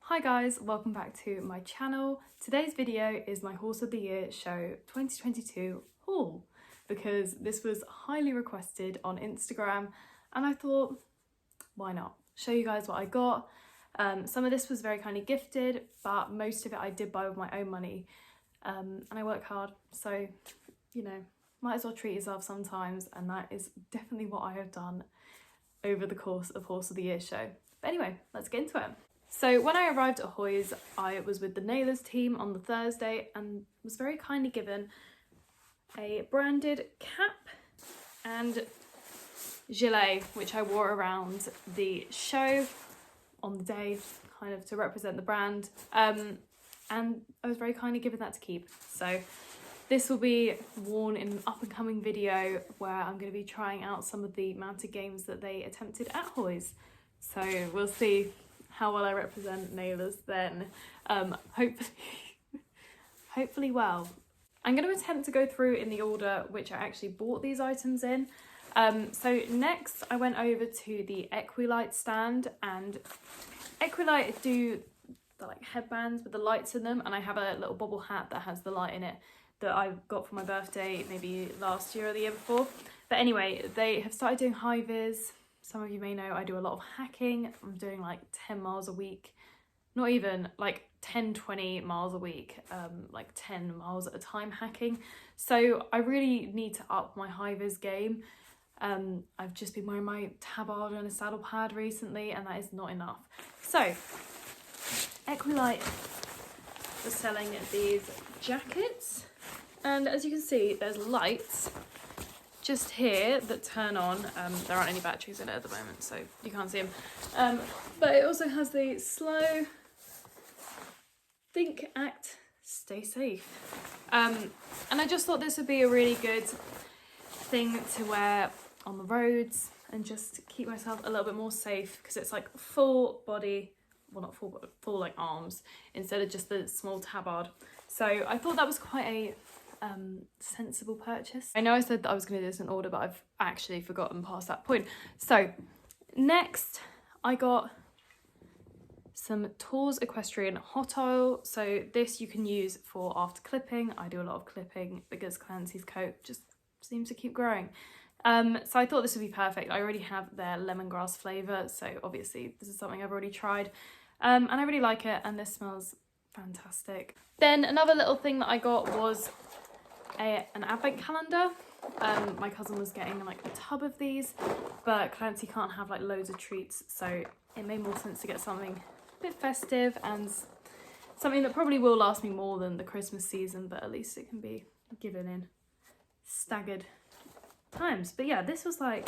Hi guys, welcome back to my channel. Today's video is my Horse of the Year Show 2022 haul because this was highly requested on Instagram and I thought, why not? Show you guys what I got. Some of this was very kindly gifted, but most of it I did buy with my own money and I work hard, so you know, might as well treat yourself sometimes, and that is definitely what I have done over the course of Horse of the Year show. But anyway, let's get into it. So when I arrived at Hoy's, I was with the Naylors team on the Thursday and was very kindly given a branded cap and gilet, which I wore around the show on the day, kind of to represent the brand. And I was very kindly given that to keep. So this will be worn in an up and coming video where I'm going to be trying out some of the mounted games that they attempted at Hoy's. So we'll see how well I represent Naylors then. Hopefully well. I'm going to attempt to go through in the order which I actually bought these items in. So next I went over to the Equielle stand, and Equielle do the like headbands with the lights in them, and I have a little bobble hat that has the light in it that I got for my birthday maybe last year or the year before. But anyway, they have started doing high vis. Some of you may know I do a lot of hacking. I'm doing like 10 miles a week, not even, like 10-20 miles a week, like 10 miles at a time hacking. So I really need to up my high vis game. I've just been wearing my tabard and a saddle pad recently, and that is not enough. So Equielle was selling these jackets, and as you can see there's lights just here that turn on. There aren't any batteries in it at the moment, so you can't see them. But it also has the slow, think, act, stay safe. And I just thought this would be a really good thing to wear on the roads and just keep myself a little bit more safe, because it's like full body, well not full, but full like arms instead of just the small tabard. So I thought that was quite a sensible purchase. I know I said that I was going to do this in order, but I've actually forgotten past that point. So next I got some Tours Equestrian hot oil. So this you can use for after clipping. I do a lot of clipping because Clancy's coat just seems to keep growing. So I thought this would be perfect. I already have their lemongrass flavour, so obviously this is something I've already tried, and I really like it, and this smells fantastic. Then another little thing that I got was an advent calendar. My cousin was getting like a tub of these, but Clancy can't have like loads of treats, so it made more sense to get something a bit festive and something that probably will last me more than the Christmas season, but at least it can be given in staggered times. But yeah, this was like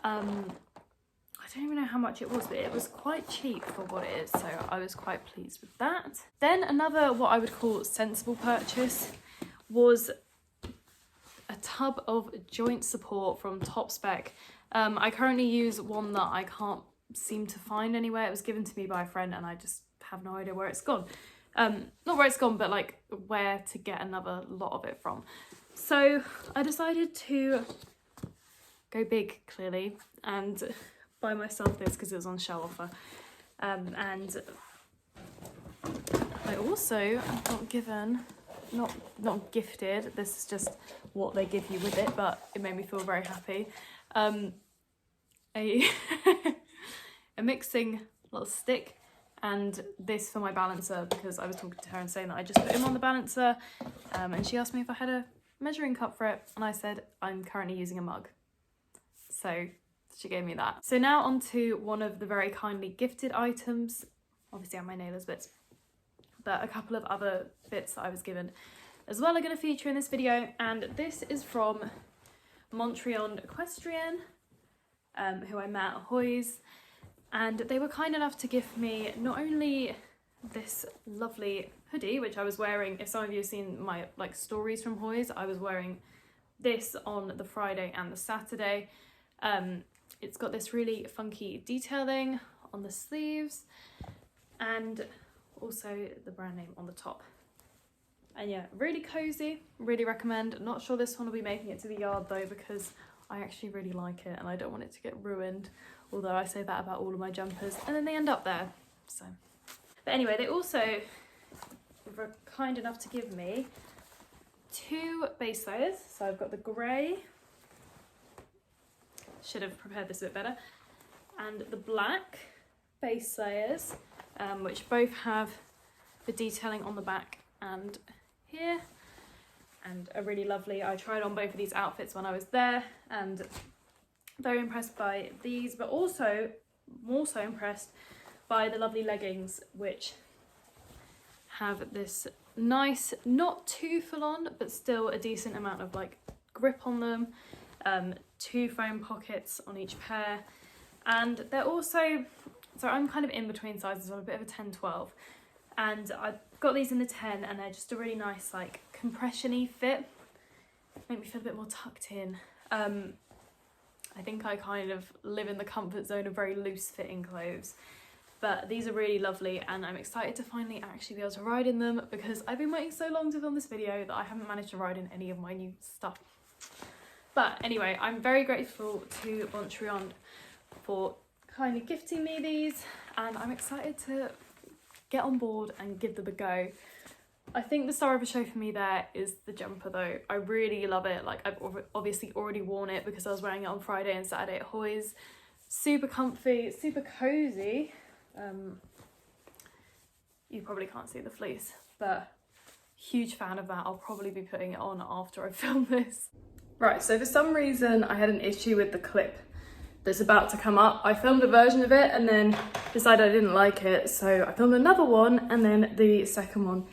I don't even know how much it was, but it was quite cheap for what it is, so I was quite pleased with that. Then another what I would call sensible purchase was a tub of joint support from Top Spec. I currently use one that I can't seem to find anywhere. It was given to me by a friend and I just have no idea where it's gone. Not where it's gone, but like where to get another lot of it from. So I decided to go big, clearly, and buy myself this because it was on show offer. And I also got given, not gifted, this is just what they give you with it, but it made me feel very happy, a mixing little stick, and this for my balancer, because I was talking to her and saying that I just put him on the balancer, and she asked me if I had a measuring cup for it, and I said I'm currently using a mug, so she gave me that. So now on to one of the very kindly gifted items. Obviously I have my Naylors bits, but a couple of other bits that I was given as well are going to feature in this video, and this is from Montriond Equestrian, who I met at Hoy's, and they were kind enough to give me not only this lovely hoodie, which I was wearing, if some of you have seen my like stories from Hoy's, I was wearing this on the Friday and the Saturday. It's got this really funky detailing on the sleeves and also the brand name on the top. And yeah, really cozy, really recommend. Not sure this one will be making it to the yard though, because I actually really like it and I don't want it to get ruined, although I say that about all of my jumpers and then they end up there, so But anyway, they also were kind enough to give me 2 base layers. So I've got the grey, should have prepared this a bit better, and the black base layers, which both have the detailing on the back and here, and are really lovely. I tried on both of these outfits when I was there, and very impressed by these, but also more so impressed by the lovely leggings, which have this nice, not too full on, but still a decent amount of like grip on them. 2 foam pockets on each pair, and they're also, so I'm kind of in between sizes. I'm a bit of a 10-12, and I got these in the 10, and they're just a really nice like compression-y fit, make me feel a bit more tucked in. I think I kind of live in the comfort zone of very loose fitting clothes, but these are really lovely, and I'm excited to finally actually be able to ride in them, because I've been waiting so long to film this video that I haven't managed to ride in any of my new stuff. But anyway, I'm very grateful to Montriond for kind of gifting me these, and I'm excited to get on board and give them a go. I think the star of the show for me there is the jumper though. I really love it. Like, I've obviously already worn it because I was wearing it on Friday and Saturday at Hoy's. Super comfy, super cozy. You probably can't see the fleece, but huge fan of that. I'll probably be putting it on after I film this. Right, so for some reason I had an issue with the clip that's about to come up. I filmed a version of it and then decided I didn't like it, so I filmed another one, and then the second one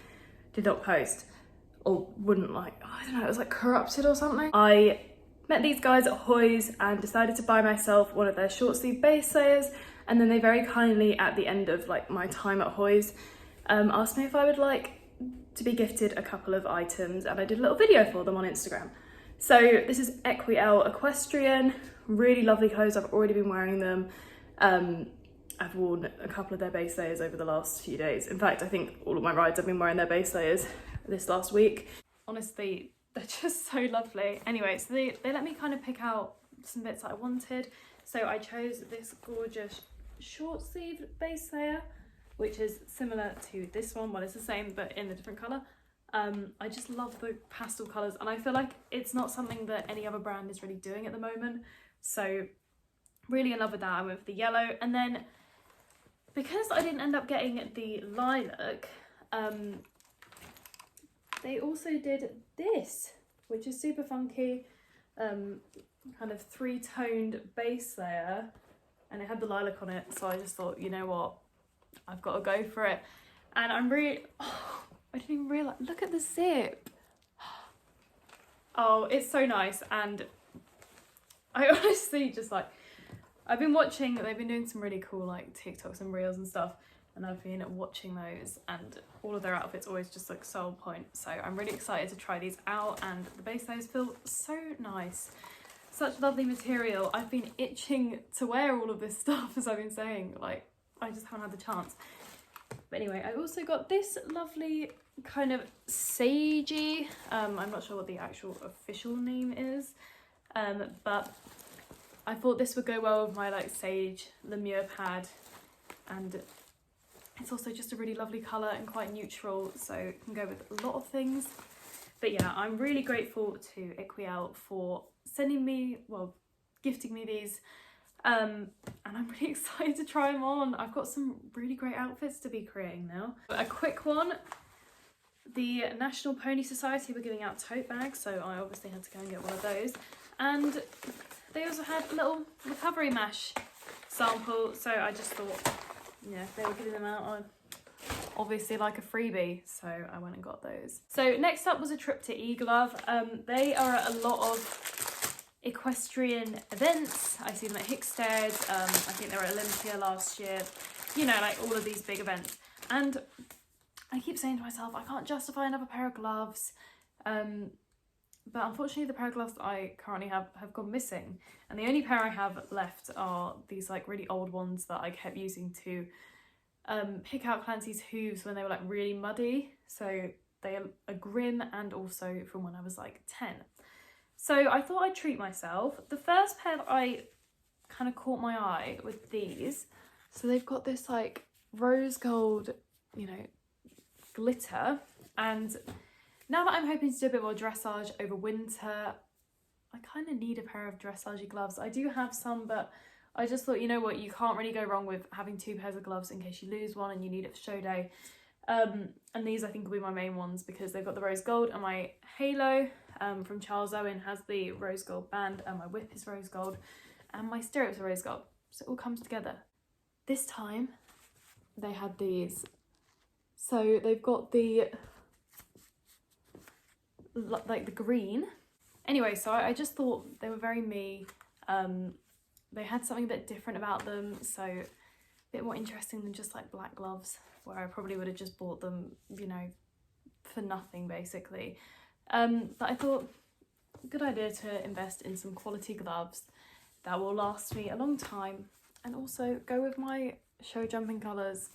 did not post, or wouldn't, like, I don't know, it was like corrupted or something. I met these guys at Hoy's and decided to buy myself one of their short sleeve base layers, and then they very kindly, at the end of like my time at Hoy's, asked me if I would like to be gifted a couple of items, and I did a little video for them on Instagram. So this is Equielle Equestrian, really lovely clothes. I've already been wearing them. I've worn a couple of their base layers over the last few days. In fact, I think all of my rides I've been wearing their base layers this last week. Honestly, they're just so lovely. Anyway, so they let me kind of pick out some bits that I wanted. So I chose this gorgeous short sleeve base layer, which is similar to this one. Well, it's the same, but in a different colour. I just love the pastel colours, and I feel like it's not something that any other brand is really doing at the moment. So really in love with that. I went for the yellow, and then because I didn't end up getting the lilac, they also did this, which is super funky, kind of 3-toned base layer, and it had the lilac on it. So I just thought, you know what, I've got to go for it. And I'm really, I didn't even realise, look at the zip. Oh, it's so nice. And I honestly just like, I've been watching, they've been doing some really cool like TikToks and reels and stuff, and I've been watching those, and all of their outfits always just look so on point. So I'm really excited to try these out, and the base layers feel so nice. Such lovely material. I've been itching to wear all of this stuff, as I've been saying, like I just haven't had the chance. But anyway, I also got this lovely kind of sagey, I'm not sure what the actual official name is, but I thought this would go well with my like sage lemure pad, and it's also just a really lovely colour and quite neutral, so it can go with a lot of things. But yeah, I'm really grateful to Equi-L for sending me, well, gifting me these, and I'm really excited to try them on. I've got some really great outfits to be creating now. A quick one, the National Pony Society were giving out tote bags, so I obviously had to go and get one of those. And they also had a little recovery mash sample, so I just thought, yeah, they were giving them out on obviously like a freebie, so I went and got those. So next up was a trip to Eglove. They are at a lot of equestrian events. I see them at Hickstead, I think they were at Olympia last year, you know, like all of these big events. And I keep saying to myself, I can't justify another pair of gloves, but unfortunately the pair of gloves that I currently have gone missing, and the only pair I have left are these like really old ones that I kept using to pick out Clancy's hooves when they were like really muddy. So they are grim, and also from when I was like 10. So I thought I'd treat myself. The first pair that I kind of caught my eye with these, so they've got this like rose gold you know, glitter. And now that I'm hoping to do a bit more dressage over winter, I kind of need a pair of dressage gloves. I do have some, but I just thought, you know what, you can't really go wrong with having 2 pairs of gloves in case you lose one and you need it for show day. And these I think will be my main ones because they've got the rose gold, and my halo from Charles Owen has the rose gold band, and my whip is rose gold, and my stirrups are rose gold. So it all comes together. This time they had these. So they've got the, like the green. Anyway, so I just thought they were very me. They had something a bit different about them, so a bit more interesting than just like black gloves, where I probably would have just bought them, you know, for nothing basically. But I thought, good idea to invest in some quality gloves that will last me a long time and also go with my show jumping colours.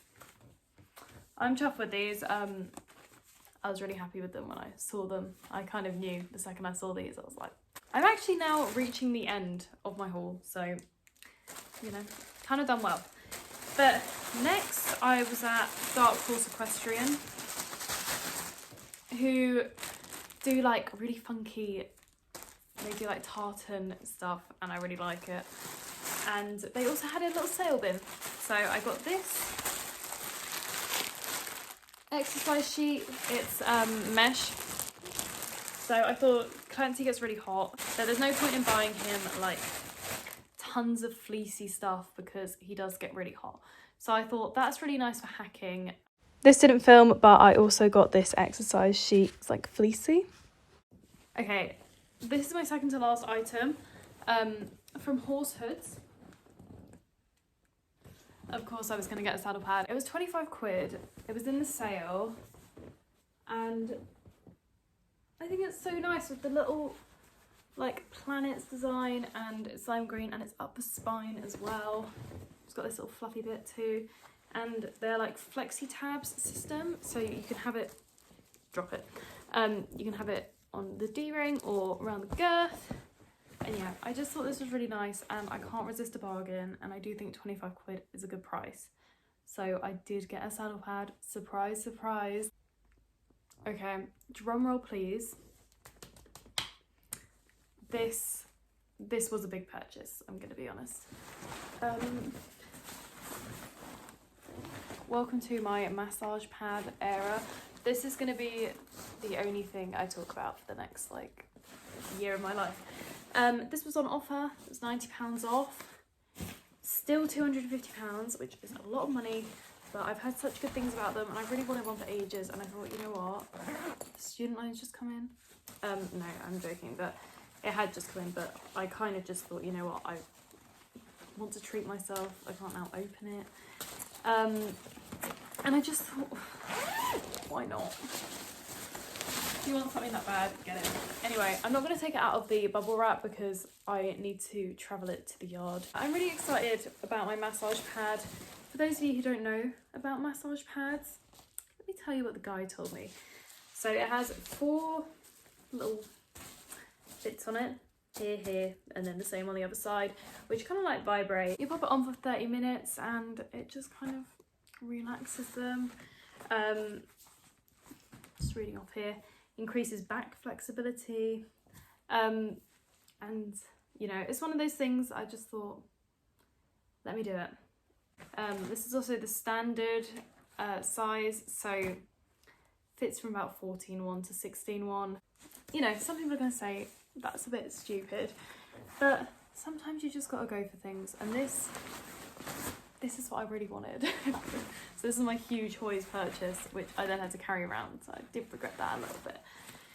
I'm chuffed with these. I was really happy with them when I saw them. I kind of knew the second I saw these, I was like, I'm actually now reaching the end of my haul, so, you know, kind of done well. But next I was at Dark Horse Equestrian, who do like really funky, they do like tartan stuff, and I really like it. And they also had a little sale bin. So I got this exercise sheet. It's mesh. So I thought Clancy gets really hot, so there's no point in buying him like tons of fleecy stuff because he does get really hot. So I thought that's really nice for hacking. This didn't film, but I also got this exercise sheet. It's like fleecy. Okay, this is my second to last item from Horse Hoods. Of course I was going to get a saddle pad. It was 25 quid. It was in the sale. And I think it's so nice with the little like planets design, and it's lime green, and it's up the spine as well. It's got this little fluffy bit too. And they're like flexi tabs system. So you can have it, drop it. You can have it on the D-ring or around the girth. And yeah, I just thought this was really nice, and I can't resist a bargain, and I do think 25 quid is a good price. So I did get a saddle pad. Surprise, surprise. Okay, drum roll please. This was a big purchase, I'm gonna be honest. Welcome to my massage pad era. This is gonna be the only thing I talk about for the next like year of my life. This was on offer. It was £90 off. Still £250, which is a lot of money, but I've heard such good things about them, and I really wanted one for ages, and I thought, you know what, student loans just come in. No, I'm joking, but it had just come in, but I kind of just thought, you know what, I want to treat myself. I can't now open it. And I just thought, why not? If you want something that bad, get it. Anyway, I'm not going to take it out of the bubble wrap because I need to travel it to the yard. I'm really excited about my massage pad. For those of you who don't know about massage pads, let me tell you what the guy told me. So it has 4 little bits on it, here, and then the same on the other side, which kind of like vibrate. You pop it on for 30 minutes and it just kind of relaxes them. Just reading off here. Increases back flexibility, and you know, it's one of those things I just thought, let me do it. This is also the standard size, so fits from about 14.1 to 16.1. You know, some people are going to say that's a bit stupid, but sometimes you just got to go for things, and this is what I really wanted. So this is my huge Hoys purchase, which I then had to carry around, so I did regret that a little bit.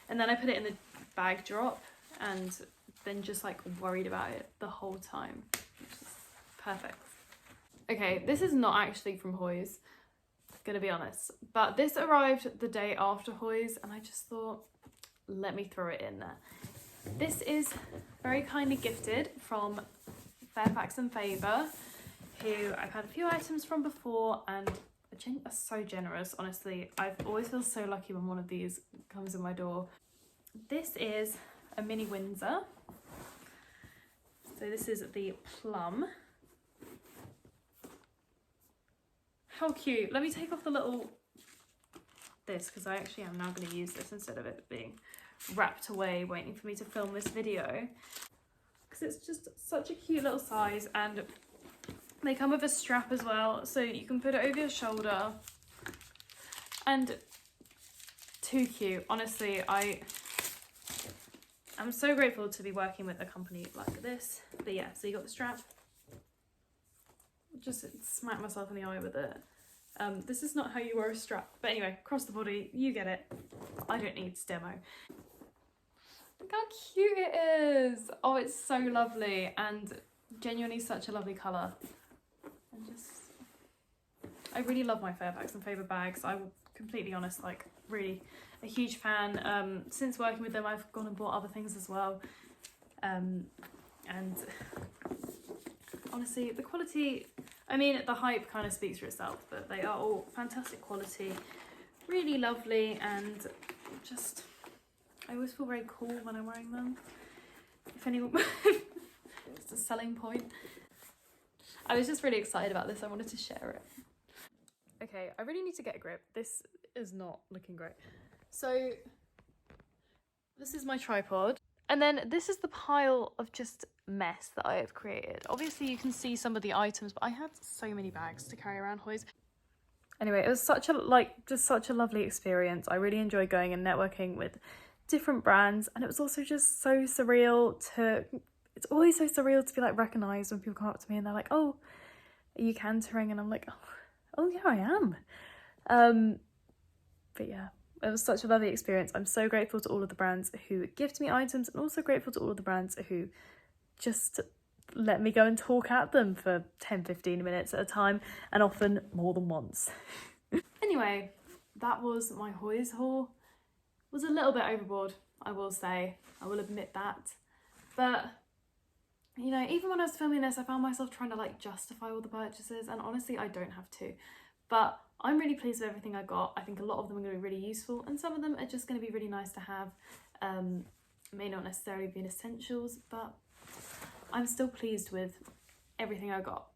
And then I put it in the bag drop, and then just like worried about it the whole time, which is perfect. Okay, this is not actually from Hoys, gonna be honest, but this arrived the day after Hoys, and I just thought, let me throw it in there. This is very kindly gifted from Fairfax and Favor, who I've had a few items from before, and are so generous, honestly. I always feel so lucky when one of these comes in my door. This is a mini Windsor. So this is the plum. how cute. Let me take off the little, this, because I actually am now going to use this instead of it being wrapped away waiting for me to film this video. Because it's just such a cute little size, and they come with a strap as well, so you can put it over your shoulder. And too cute. Honestly, I'm so grateful to be working with a company like this. But yeah, so you got the strap. Just smack myself in the eye with it. This is not how you wear a strap. But anyway, across the body, you get it. I don't need to demo. Look how cute it is. Oh, it's so lovely, and genuinely such a lovely colour. And just, I really love my Fairfax and Favor bags. I will completely honest, like really a huge fan. Since working with them, I've gone and bought other things as well. And honestly, the quality, I mean, the hype kind of speaks for itself, but they are all fantastic quality, really lovely, and just, I always feel very cool when I'm wearing them. If anyone, it's a selling point. I was just really excited about this. I wanted to share it. Okay, I really need to get a grip. This is not looking great. So this is my tripod. And then this is the pile of just mess that I have created. Obviously you can see some of the items, but I had so many bags to carry around, hoys. Anyway, it was such a, just such a lovely experience. I really enjoyed going and networking with different brands, and it was also just so surreal to, it's always so surreal to be like recognised when people come up to me and they're like, oh, are you cantering? And I'm like, oh yeah, I am. But yeah, it was such a lovely experience. I'm so grateful to all of the brands who gift me items, and also grateful to all of the brands who just let me go and talk at them for 10-15 minutes at a time, and often more than once. Anyway, that was my Hoys haul. It was a little bit overboard, I will say. I will admit that. But, you know, even when I was filming this, I found myself trying to like justify all the purchases, and honestly, I don't have to. But I'm really pleased with everything I got. I think a lot of them are going to be really useful, and some of them are just going to be really nice to have. May not necessarily be essentials, but I'm still pleased with everything I got.